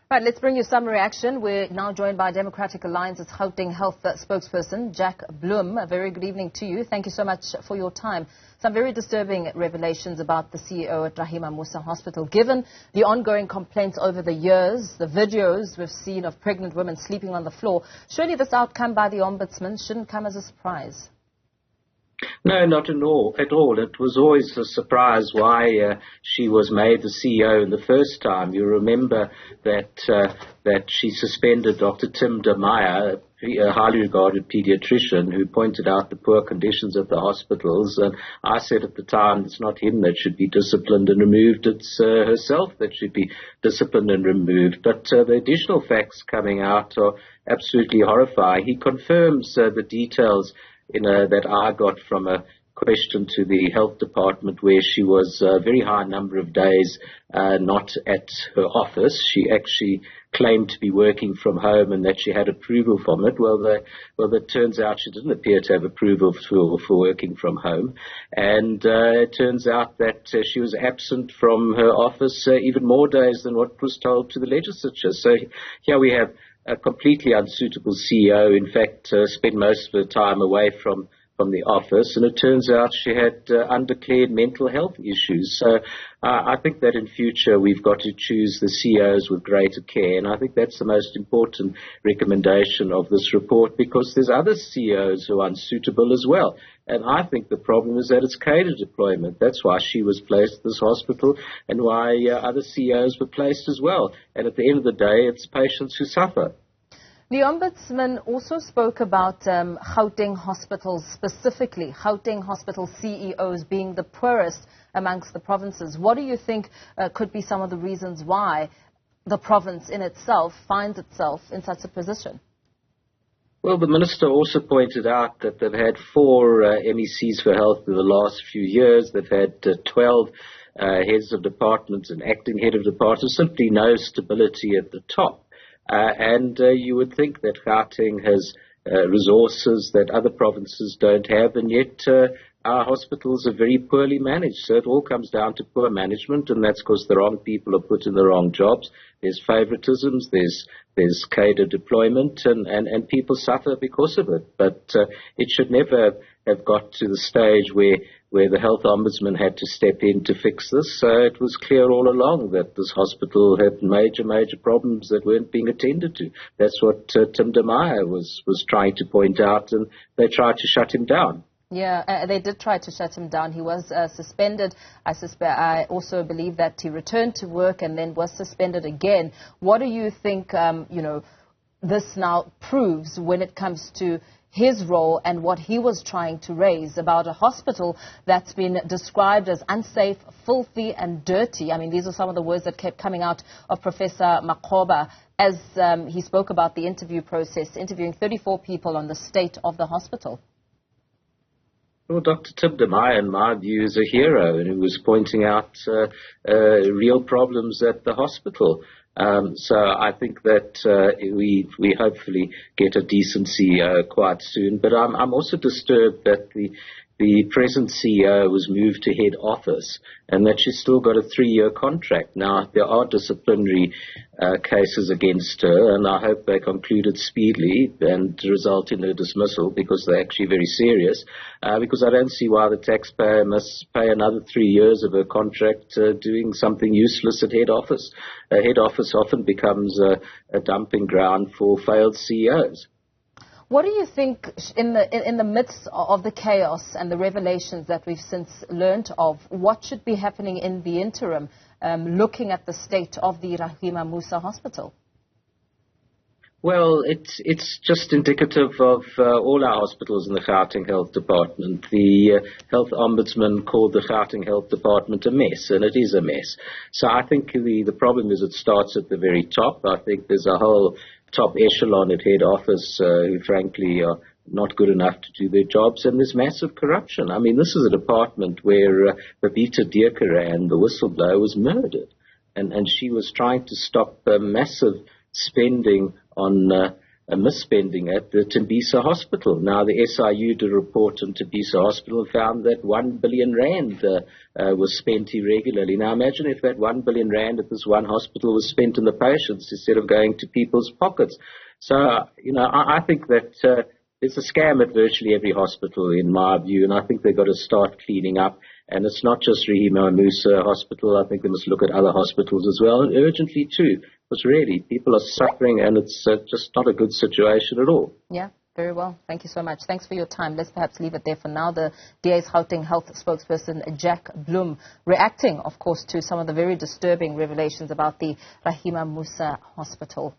Right, let's bring you some reaction. We're now joined by Democratic Alliance's Gauteng Health spokesperson, Jack Bloom. A very good evening to you. Thank you so much for your time. Some very disturbing revelations about the CEO at Rahima Moosa Hospital. Given the ongoing complaints over the years, the videos we've seen of pregnant women sleeping on the floor, surely this outcome by the ombudsman shouldn't come as a surprise. No, not at all. It was always a surprise why she was made the CEO in the first time. You remember that she suspended Dr. Tim de Meyer, a highly regarded pediatrician, who pointed out the poor conditions at the hospitals. And I said at the time, it's not him that should be disciplined and removed, it's herself that should be disciplined and removed. But the additional facts coming out are absolutely horrifying. He confirms the details that I got from a question to the health department where she was a very high number of days not at her office. She actually claimed to be working from home and that she had approval from it. Well, it turns out she didn't appear to have approval for working from home. And it turns out that she was absent from her office even more days than what was told to the legislature. So here we have a completely unsuitable CEO, in fact, spent most of her time away from the office, and it turns out she had undeclared mental health issues. So I think that in future we've got to choose the CEOs with greater care, and I think that's the most important recommendation of this report, because there's other CEOs who are unsuitable as well. And I think the problem is that it's cadre deployment. That's why she was placed at this hospital and why other CEOs were placed as well. And at the end of the day, it's patients who suffer. The Ombudsman also spoke about Gauteng hospitals specifically, Gauteng hospital CEOs being the poorest amongst the provinces. What do you think could be some of the reasons why the province in itself finds itself in such a position? Well, the Minister also pointed out that they've had 4 MECs for health in the last few years. They've had 12 heads of departments and acting head of departments, simply no stability at the top. And you would think that Gauteng has resources that other provinces don't have, and yet our hospitals are very poorly managed. So it all comes down to poor management, and that's because the wrong people are put in the wrong jobs. There's favoritisms, there's cadre deployment, and people suffer because of it. But it should never have got to the stage where the health ombudsman had to step in to fix this. It was clear all along that this hospital had major problems that weren't being attended to. That's what Tim de Meyer was trying to point out, and they tried to shut him down. Yeah, they did try to shut him down. He was suspended. I also believe that he returned to work and then was suspended again. What do you think, this now proves when it comes to his role and what he was trying to raise about a hospital that's been described as unsafe, filthy and dirty? I mean, these are some of the words that kept coming out of Professor Makgoba as he spoke about the interview process, interviewing 34 people on the state of the hospital. Well, Dr. Tim de Meyer, in my view, is a hero, and he was pointing out real problems at the hospital. So I think that we hopefully get a decent CEO quite soon. But I'm also disturbed that the present CEO was moved to head office and that she's still got a 3-year contract. Now, there are disciplinary cases against her, and I hope they concluded speedily and result in her dismissal, because they're actually very serious, because I don't see why the taxpayer must pay another 3 years of her contract doing something useless at head office. Head office often becomes a dumping ground for failed CEOs. What do you think, in the midst of the chaos and the revelations that we've since learnt of, what should be happening in the interim, looking at the state of the Rahima Moosa Hospital? Well, it's just indicative of all our hospitals in the Gauteng Health Department. The Health Ombudsman called the Gauteng Health Department a mess, and it is a mess. So I think the problem is it starts at the very top. I think there's a whole top echelon at head office who frankly are not good enough to do their jobs, and there's massive corruption. I mean, this is a department where Babita Deokaran, the whistleblower, was murdered, and she was trying to stop massive spending on misspending at the Tembisa Hospital. Now, the SIU did a report on Tembisa Hospital and found that 1 billion rand was spent irregularly. Now, imagine if that 1 billion rand at this one hospital was spent on the patients instead of going to people's pockets. So, I think that it's a scam at virtually every hospital, in my view, and I think they've got to start cleaning up. And it's not just Rahima and Moosa Hospital. I think they must look at other hospitals as well, and urgently too, because really, people are suffering, and it's just not a good situation at all. Yeah, very well. Thank you so much. Thanks for your time. Let's perhaps leave it there for now. The DA's Gauteng Health spokesperson, Jack Bloom, reacting, of course, to some of the very disturbing revelations about the Rahima Moosa Hospital.